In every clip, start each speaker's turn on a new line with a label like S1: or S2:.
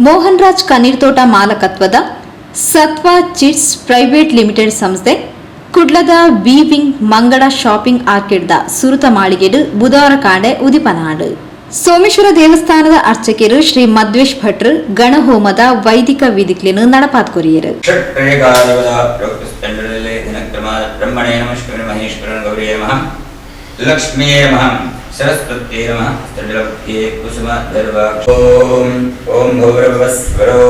S1: ಮೋಹನ್ ರಾಜ್ ಕಣ್ಣೀರ್ತೋಟ ಮಾಲಕತ್ವದ ಸತ್ವ chits private limited ಸಂಸ್ಥೆ ಕುಡ್ಲದ ಬಿ ವಿಂಗ್ ಮಂಗಡ ಶಾಪಿಂಗ್ ಆರ್ಕಿಡ್ದ ಸುರುತ ಮಾಳಿಗೆಡು ಬುಧವಾರ ಕಾಂಡೆ ಉದಿಪನಾಡು. ಸೋಮೇಶ್ವರ ದೇವಸ್ಥಾನದ ಅರ್ಚಕರು ಶ್ರೀ ಮಧ್ವೇಶ್ ಭಟ್ರು ಗಣಹೋಮದ ವೈದಿಕ ವಿಧಿಗಳನ್ನು ನಡಪಾತ್ಕೊರಿಯರು.
S2: सरस्वत्यै नमः तण्डलक्ष्म्ये कुसुमधर्वाक्षो ओम भौरवस्वरो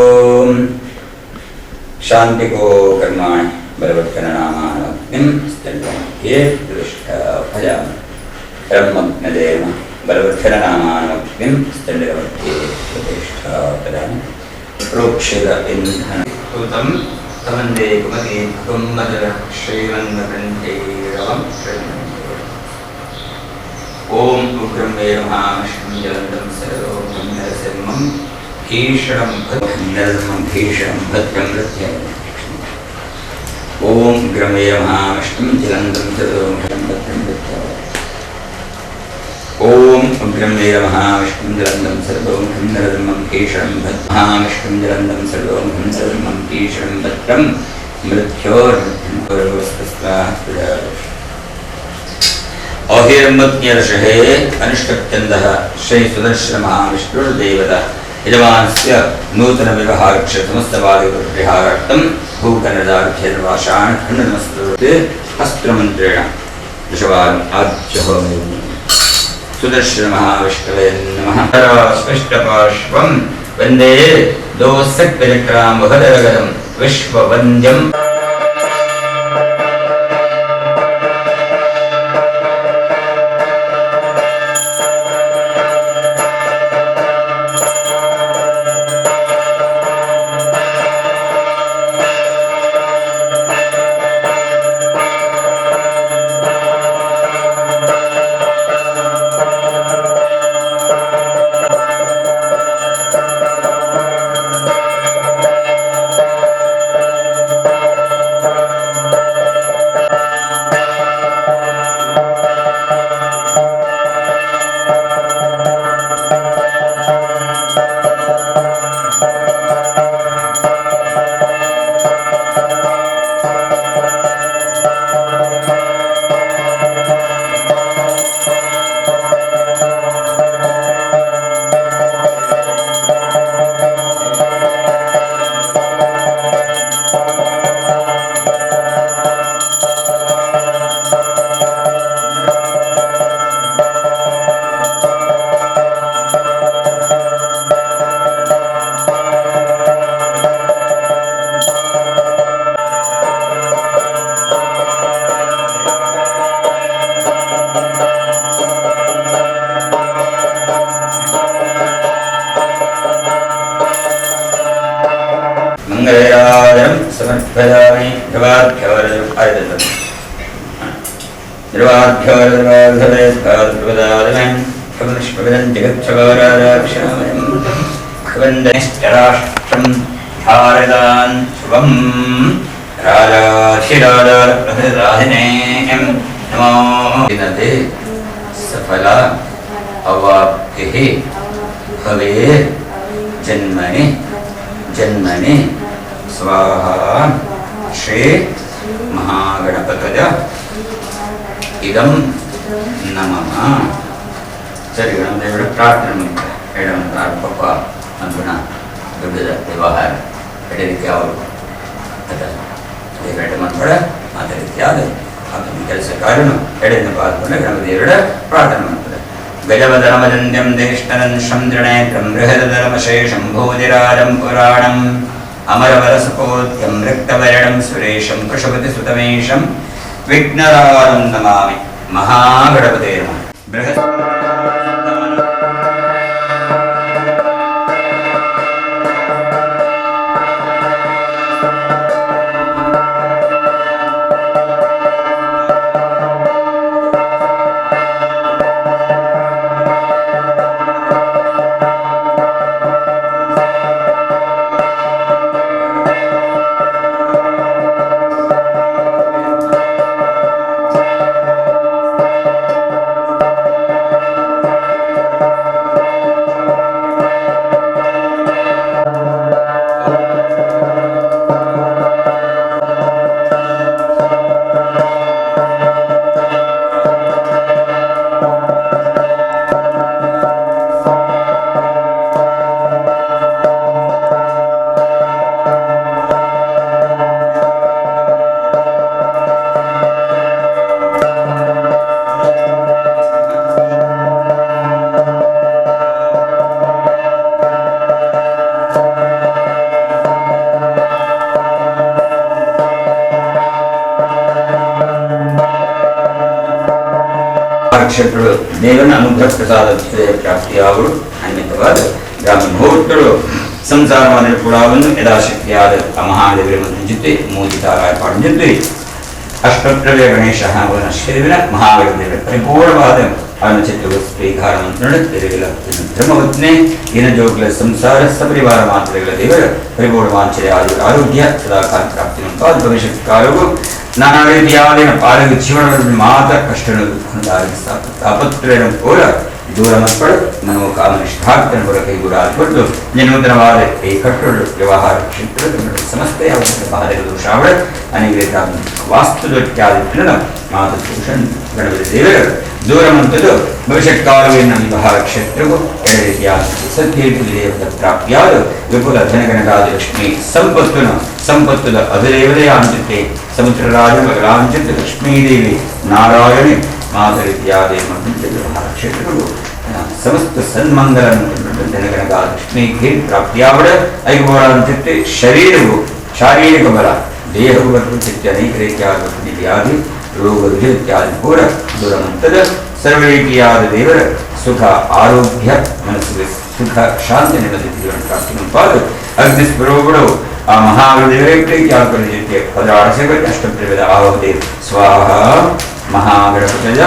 S2: शान्तिको कर्माणि बलवत्करणामानवग्निं स्तण्डलक्ष्म्ये दृष्टा भजामि ब्रह्मज्ञदे नमः बलवत्करणामानवग्निं स्तण्डलक्ष्म्ये दृष्टा भजामि प्रोक्षित इन्धनं कृतं तमन्दे कुमति कुम्मदर श्रीमन्नकण्ठे रवं ओम उग्रं वे महाविष्णुं जलन्तं सर्वोपं नरसिंहं भीषणं भद्रं रथ्यं ओम उग्रं वे महाविष्णुं जलन्तं सर्वोपं भद्रं रथ्यं ओम उग्रं वे महाविष्णुं जलन्तं सर्वोपं नरसिंहं भीषणं महाविष्णुं जलन्तं सर्वोपं नरसिंहं भीषणं भद्रं मृत्योर्वस्तस्वाहा अहिर्मुज्ञर्षहे अनुष्ठप्यन्दः श्री सुदर्शन महाविष्णुर्देवता यजमानस्य नूतन विवाहार्क्ष समस्तबाधितपरिहारार्थं भूकनदाख्यर्वाशान् खण्डनमस्तुते अस्त्रमन्त्रेण दशवारम् आज्यहोमि सुदर्शन महाविष्णवे नमः स्पष्टपार्श्वं वन्दे दोसक्विनिक्रां वहदरगदं विश्ववन्द्यम् मंगलयादं समर्पयामि द्रवाभ्यवरदवार्धवेस्ताद्रवदादमं कमनिष्पविदं जगच्छवराराक्षामयं खवन्दनिष्टराष्ट्रं धारदान् शुभं राजाधिराजाधिनेयं नमो दिनते सफला अवाप्तिः भवेत् जन्मनि जन्मनि स्वाहा श्री महागणपतय इदं नमः सरी गणदेव प्रार्थना ಮಾಡ್ತಾರೆ ಪಪ್ಪ ಅಂದುಣ ದೊಡ್ಡದ ವ್ಯವಹಾರ ಅದೇ ರೀತಿ ಅವರು ದೇವರ ಮಂತ್ರ ಅದೇ ರೀತಿಯಾದ ಅದನ್ನು ಕೆಲಸ ಕಾರ್ಯನು ಎಡೆಯನ್ನು ಪಾಲ್ಗೊಂಡು ಗಣಪತಿಯವರ ಪ್ರಾರ್ಥನೆ ಮಾಡ್ತಾರೆ ಗಜವದನಮದಂತ್ಯಂ ದೇಷ್ಟನಂ ಶಂದ್ರಣೇತ್ರಂ ಬೃಹದರಮಶೇಷಂ ಭೂದಿರಾಜಂ ಪುರಾಣಂ ಅಮರವರಸಪೋದ್ಯಂ ರಕ್ತವರಣಂ ಸುರೇಶಂ ಪಶುಪತಿ ಸುತಮೇಶಂ ವಿಘ್ನರಾಜಂ ನಮಾಮಿ ಮಹಾಗಣಪತೇ ನಮಃ ಬೃಹತ್ ಕ್ಷೇತ್ರಗಳು ದೇವನ ಅನುಗ್ರಹ ಪ್ರಸಾದ ಪ್ರಾಪ್ತಿಯಾಗಲು ಅನ್ವಿತವಾದ ಗ್ರಾಮೀಣ ಮುಹೂರ್ತಗಳು ಸಂಸಾರವಾದರೆ ಕೂಡ ಒಂದು ಯಥಾಶಕ್ತಿಯಾದ ಆ ಮಹಾದೇವರ ಜೊತೆ ಮೋದಿತಾರಾಯ ಪಾಠ ಜೊತೆ ಅಷ್ಟೋತ್ತರವೇ ಗಣೇಶ ಶ್ರೀವಿನ ಮಹಾದೇವರ ಪರಿಪೂರ್ಣವಾದ ಅನುಚಿತ ಸ್ವೀಕಾರ ಮಂತ್ರಣ ತೆರೆಗಿಲ್ಲ ಧರ್ಮವತ್ನೇ ಏನ ಜೋಗಲ ಸಂಸಾರ ಸಪರಿವಾರ ಮಾತ್ರಗಳ ದೇವರ ಪರಿಪೂರ್ಣ ವಾಂಛೆಯ ಆರೋಗ್ಯ ಸದಾಕಾಲ ಪ್ರಾಪ್ತಿ ಮುಂತಾದ ಭವಿಷ್ಯತ್ ಕಾಲವು ನಾನಾ ರೀತಿಯಾದ ಪಾಲಕ ಜೀವನದಲ್ಲಿ ಮಾತ್ರ ಕಷ್ಟಗಳು ತಾಪತ್ರಯ ಕೂಡ ದೂರ ಮಕ್ಕಳು ಮನೋಕಾಮನಿಷ್ಠಾರ್ಥನ ಹೊರ ಕೈಗೂಡಾಲ್ಪಟ್ಟು ಜನೂತನವಾದ ಈ ಕಟ್ಟುಗಳು ವ್ಯವಹಾರ ಕ್ಷೇತ್ರದ ಸಮಸ್ತೆ ಬಾಧಕ ದೋಷಾವಳ ಅನೇಕ ವಾಸ್ತುದೊಟ್ಟಾದಿತ್ಯನ ಮಾತು ಭೂಷಣ್ ಗಣಪತಿ ದೇವರು ದೂರ ಮಂತದ್ದು ಭವಿಷ್ಯತ್ ಕಾಲವೇನ ವಿವಾಹ ಕ್ಷೇತ್ರವು ಎರಡು ರೀತಿಯಾದ ಸತ್ಯೇತ ಪ್ರಾಪ್ತಿಯಾದ ವಿಪುಲ ಧನಗಣಗಾದ ಲಕ್ಷ್ಮಿ ಸಂಪತ್ತುದ ಅಧಿದೇವತೆಯ ಅಂಚುತ್ತೆ ಸಮುದ್ರ ರಾಜ ಲಕ್ಷ್ಮೀದೇವಿ ನಾರಾಯಣಿ ಮಾತ ರೀತಿಯಾದ ವ್ಯವಹಾರ ಕ್ಷೇತ್ರಗಳು ಸಮಸ್ತ ಸನ್ಮಂಗಲ ಜನಗಣಗಾದ ಲಕ್ಷ್ಮಿಗೆ ಪ್ರಾಪ್ತಿಯಾವಡ ಐಗೋಳಂತೆ ಶರೀರವು ಶಾರೀರಿಕ ಬಲ ದೇಹವು ಬರ್ತುತ್ತೆ ಅನೇಕ ರೀತಿಯಾದ ವ್ಯಾಧಿ ರೋಗ ರುಜು ಇತ್ಯಾದಿ ಕೂಡ ದೂರಮಂತದ ಸರ್ವ ರೀತಿಯಾದ ದೇವರ ಸುಖ ಆರೋಗ್ಯ ಮನಸ್ಸಿಗೆ ಸುಖ ಶಾಂತಿ ನೆಮ್ಮದಿ ಪ್ರಾಪ್ತಿ ಮುಂತಾದ ಅಗ್ನಿಸ್ವರೂಪಗಳು ಆ ಮಹಾದೇವರೇ ಪ್ರೀತಿಯಾದ ಜೊತೆ ಪದಾರ್ಥ ಅಷ್ಟಪ್ರವೇದ ಆಹುತಿ ಸ್ವಾಹ ಮಹಾಗಣಪತಯ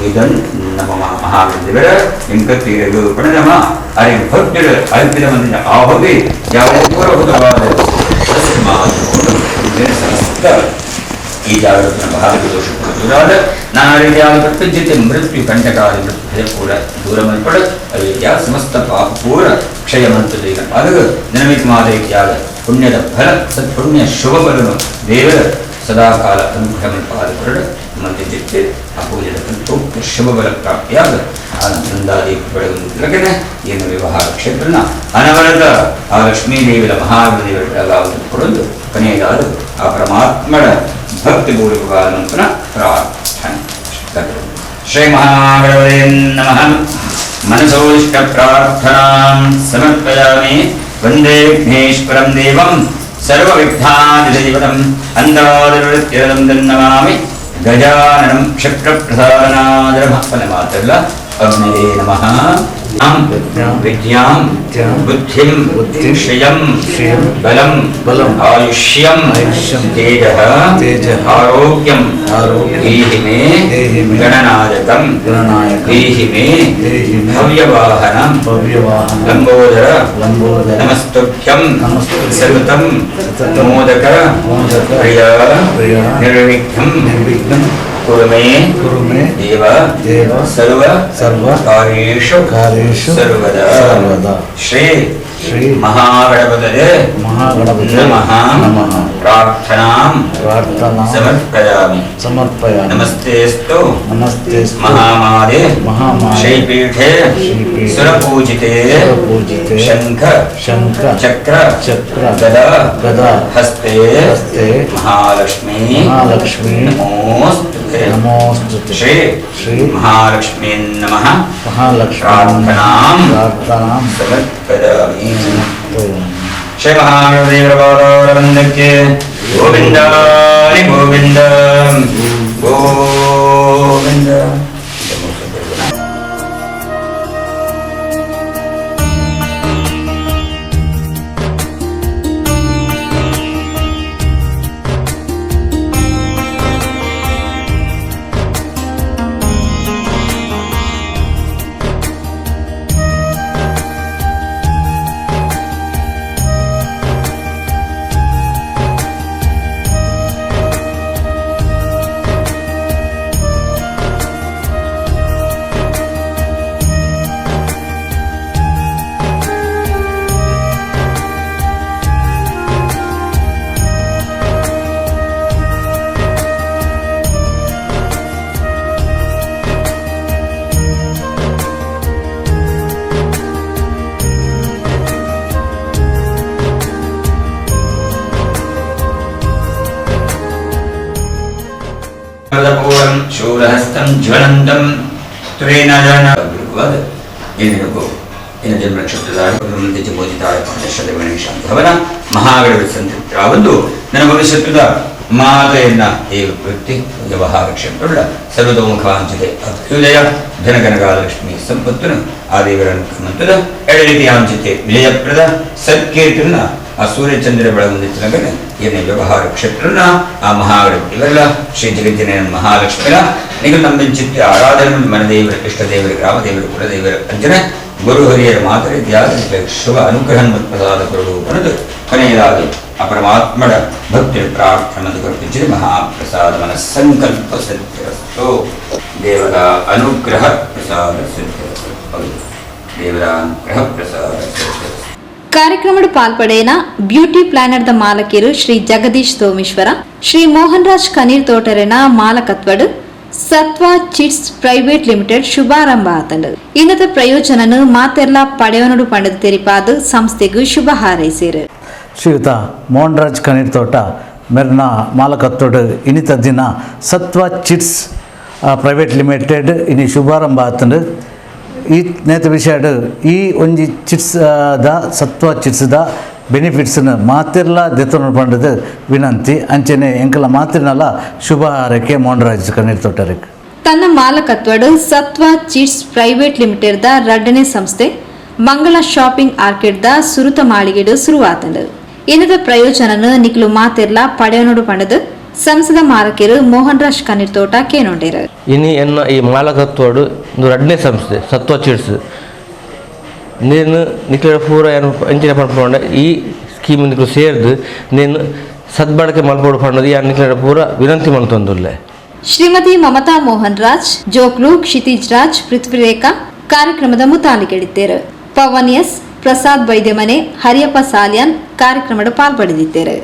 S2: ಇದನ್ ನಮ್ಮ ಮಹಾದೇವರ ಎಂಕತ್ತೀರಲು ಪಣನಮ ಅರೆ ಭಕ್ತರ ಅಲ್ಪಿದ ಮಂದಿನ ಆಹುತಿ ಯಾವ ಪೂರ್ವಭೂತವಾದ ಈ ಜಾಗೃತಿನ ಬಹಳ ದೋಷಗಳು ದೂರಾದ ನಾನಾ ರೀತಿಯಾದ ಪ್ರಪಂಚತೆ ಮೃತ್ಯು ಕಂಟಕಾದಿ ಮೃತ್ಯು ಕೂಡ ದೂರ ಮಲ್ಪಡ ರೀತಿಯ ಸಮಸ್ತ ಪಾಪ ಪೂರ ಕ್ಷಯ ಮಂತದ ಅದು ನಿನಮಿತವಾದ ರೀತಿಯಾದ ಪುಣ್ಯದ ಫಲ ಸತ್ಪುಣ್ಯ ಶುಭ ಫಲನು ದೇವರ ಸದಾಕಾಲ ಅನುಗ್ರಹ ಮಲ್ಪಾದ ಹೊರಡ ಮಂದಿ ಚಿತ್ತೆ ಅಪೂಜದ ಸಂತೋಷ ಶುಭ ಬಲ ಪ್ರಾಪ್ತಿಯಾದ ಆನಂದಾದಿ ಬೆಳಗುವುದಕ್ಕೆ ಏನು ವ್ಯವಹಾರ ಕ್ಷೇತ್ರನ ಅನವರತ ಆ ಲಕ್ಷ್ಮೀದೇವಿಯ ಮಹಾದೇವರ ಕೊಡಲು ಕೊನೆಯದಾದ ಆ ಪರಮಾತ್ಮನ ಭಕ್ತಿಪೂರ್ವಕವಾದ ನಂತರ ಪ್ರಾರ್ಥನೆ ಶ್ರೀ ಮಹಾಗಣಪತೇ ನಮಃ ಮನಸೋಷ್ಟ ಪ್ರಾರ್ಥನಾಂ ಸಮರ್ಪಯಾಮಿ ವಂದೇ ವಿಘ್ನೇಶ್ವರಂ ದೇವಂ ಸರ್ವವಿಘ್ನಾದಿದೇವತಂ ಅಂದಾದಿವೃತ್ಯದಂ ತನ್ನಮಾಮಿ ಗಜಾನನಂ ಕ್ಷಿಪ್ರಪ್ರಸಾದನಾದರಮಃ ಅಗ್ನಯೇ ನಮಃ ವಿದ್ಯಾಂ ಬುದ್ಧಿಂ ಶ್ರಿಯಂ ಬಲಂ ಆಯುಷ್ಯಂ ತೇಜಃ ಆರೋಗ್ಯಂ ದೇಹಿ ಮೇ ಗಣನಾಯಕಂ ದೇಹಿ ಮೇ ಭವ್ಯವಾಹನಂ ಲಂಬೋದರ ನಮಸ್ತುಭ್ಯಂ ಸತತಂ ಮೋದಕ ಪ್ರಿಯ ನಿರ್ವಿಘ್ನಂ ಕುರು ಮೇ ದೇವ ಸರ್ವ ಕಾರ್ಯೇಷು ಸರ್ವದಾ ಶ್ರೀ ಮಹಾಗಣಪತಯೇ ನಮಃ ಪ್ರಾರ್ಥನಾಂ ಸಮರ್ಪಯಾಮಿ ನಮಸ್ತೆಸ್ತು ಮಹಾಮಾದೆ ಶ್ರೀಪೀಠೆ ಸುರಪೂಜಿತೆ ಶಂಖ ಚಕ್ರ ಗದಾ ಹಸ್ತೆ ಮಹಾಲಕ್ಷ್ಮೀ ನಮೋಸ್ತುತೆ ಶ್ರೀ ಮಹಾಲಕ್ಷ್ಮೀ ನಮಃ ಪ್ರಾರ್ಥನಾಂ ಸಮರ್ಪಯಾಮಿ ಶ್ರೀ ಮಹಾದೇವರವರಂದಕ್ಕೆ ಗೋವಿಂದ ಗೋವಿಂದ ಗೋವಿಂದ. ಶೂಲಹಸ್ತಂ ಜ್ವಲಂತಂ ತ್ರೇನಜನ ಏನಿರಬೇಕು ಇನ್ನು ಜನ್ಮ ನಕ್ಷತ್ರದ ಮೋದಿತಾಳ ಪಂಚಶದ ಗಣೇಶ ಭವನ ಮಹಾಗಣಪತಿ ಸಂತೃಪ್ತರಾಗದ್ದು ನನ್ನ ಭವಿಷ್ಯದ ಮಾತೆಯನ್ನ ಏವ ವೃತ್ತಿ ವ್ಯವಹಾರ ಕ್ಷೇತ್ರಗಳ ಸರ್ವತೋಮುಖಾಂಚಿತೆ ಅಭ್ಯುದಯ ಧನಗನಗಾಲಕ್ಷ್ಮಿ ಸಂಪತ್ತನ್ನು ಆ ದೇವರ ಅನುಕಂಪದ ಎಡರೀತಿಯಾಂಚಿತೆ ವಿಜಯಪ್ರದ ಸತ್ಕೀರ್ತನ ಆ ಸೂರ್ಯಚಂದ್ರ ಬೆಳಗುಂದಿತ್ತಿನಗನೆ ಏನೇ ವ್ಯವಹಾರ ಕ್ಷೇತ್ರನ ಆ ಮಹಾಗಣಪತಿ ಇವರೆಲ್ಲ ಶ್ರೀ ಜಗಜ್ಜನನ ಮಹಾಲಕ್ಷ್ಮಿನ ನಿಗಮ ನಂಬಿಂಚಿತ್ತಿ ಆರಾಧನೆ ಮನದೇವರ ಇಷ್ಟದೇವರ ಗ್ರಾಮದೇವರ ಕುಲದೇವರ ಅಂಜನೆ ಗುರು ಹಿರಿಯರ ಮಾತರಿದ್ಯಾದ ಶುಭ ಅನುಗ್ರಹ ಪ್ರಸಾದ ಕೊರಡು ಅನ್ನೋದು ಕೊನೆಯದಾಗಿ ಆ ಪರಮಾತ್ಮನ ಭಕ್ತಿಯ ಪ್ರಾರ್ಥನೆ ಕಲ್ಪಿಸಿದ ಮಹಾಪ್ರಸಾದ ಮನ ಸಂಕಲ್ಪ ಸಿದ್ಧಿರಸ್ತು ದೇವರ ಅನುಗ್ರಹ ಪ್ರಸಾದ ಸಿದ್ಧಿರಸ್ತು ದೇವರ ಅನುಗ್ರಹ ಪ್ರಸಾದ ಸಿದ್ಧಿರಸ್ತು
S1: ಕಾರ್ಯಕ್ರಮದ ಪಾಲ್ಪಡೆಯನ ಬ್ಯೂಟಿ ಪ್ಲಾನರ್ ದ ಮಾಲಕಿರು ಶ್ರೀ ಜಗದೀಶ್ ಸೋಮೇಶ್ವರ ಶ್ರೀ ಮೋಹನ್ ರಾಜ್ ಕನೀರ್ ತೋಟರೆನ ಮಾಲಕತ್ವಡು ಸತ್ವ ಚಿಟ್ಸ್ ಪ್ರೈವೇಟ್ ಲಿಮಿಟೆಡ್ ಶುಭಾರಂಭ ಆತಂಡು ಇನ್ನದ ಪ್ರಯೋಜನನು ಮಾತೆರ್ಲ ಪಡೆಯೋನಡು ಪಂಡದ ತೆರಿಪಾದು ಸಂಸ್ಥೆಗೂ ಶುಭ ಹಾರೈಸಿರು
S3: ಶ್ರೀಯುತ ಮೋಹನ್ ರಾಜ್ ಕನೀರ್ ತೋಟ ಮೆರ್ನ ಮಾಲಕತ್ತೋಡು ಇನ್ನಿತ ದಿನ ಸತ್ವ ಚಿಟ್ಸ್ ಪ್ರೈವೇಟ್ ಲಿಮಿಟೆಡ್ ಇನಿ ಶುಭಾರಂಭ ಆತಂಡು ಈ ನೇತ ವಿಷಯ ಈ ಒಂಜಿ ಚಿಟ್ಸ್ ದ ಸತ್ವ ಚಿಟ್ಸ್ ದ ಬೆನಿಫಿಟ್ಸ್ನ ಮಾತಿರ್ಲ ದೆತ್ತೊಂಡು ಪಂಡದು ವಿನಂತಿ ಅಂಚನೆ ಎಂಕಲ ಮಾತಿರ್ನಲ್ಲ ಶುಭ ಹಾರೈಕೆ ಮೋಹನ್ ರಾಜ್ ಕನೀರ್ ತೋಟರಿಗೆ
S1: ತನ್ನ ಮಾಲಕತ್ವಡು Satva chits private limited the ರಡ್ಡನೇ ಸಂಸ್ಥೆ ಮಂಗಳ ಶಾಪಿಂಗ್ ಆರ್ಕಿಡ್ ದ ಸುರುತ ಮಾಳಿಗೆಡು ಶುರುವಾತಂಡು ಇನ್ನದ ಪ್ರಯೋಜನನು ನಿಕ್ಲು ಮಾತೆರ್ಲ ಪಡೆಯೋನಡು ಪಂಡದು ಸಂಸದ ಮಾಲಕಿರು ಮೋಹನ್ ರಾಜ್ ಕನೀರ್ ತೋಟ ಕೇನೊಂಡೇರು
S4: ಇನಿ ಎನ್ನ ಈ ಮಾಲಕತ್ವಡು ಒಂದು ಎರಡನೇ ಸಂಸ್ಥೆ ಸತ್ವ ಚಿಟ್ಸ್ ನೀನು ನಿಕ್ಲ ಪೂರ ಏನು ಅಂಚಿನ ಪಡ್ಕೊಂಡ ಈ ಸ್ಕೀಮ್ ನಿಕ್ಲು ಸೇರಿದು ನೀನು ಸದ್ಬಳಕೆ ಮಲ್ಪಡು ಪಂಡದು ಈ ನಿಕ್ಲ ಪೂರ ವಿನಂತಿ ಮಾಡ್ತೊಂದುಲ್ಲೆ
S1: ಶ್ರೀಮತಿ ಮಮತಾ ಮೋಹನ್ ರಾಜ್ ಜೋಕ್ಲು ಕ್ಷಿತಿಜ್ ರಾಜ್ ಪೃಥ್ವಿರೇಖಾ ಕಾರ್ಯಕ್ರಮದ ಮುತಾಲಿಗೆಡಿದ್ದೇರು ಪವನ್ ಎಸ್ ಪ್ರಸಾದ್ ವೈದ್ಯಮನೆ ಹರಿಯಪ್ಪ ಸಾಲ್ಯಾನ್ ಕಾರ್ಯಕ್ರಮದ ಪಾಲ್ಪಡೆದಿದ್ದೇರು.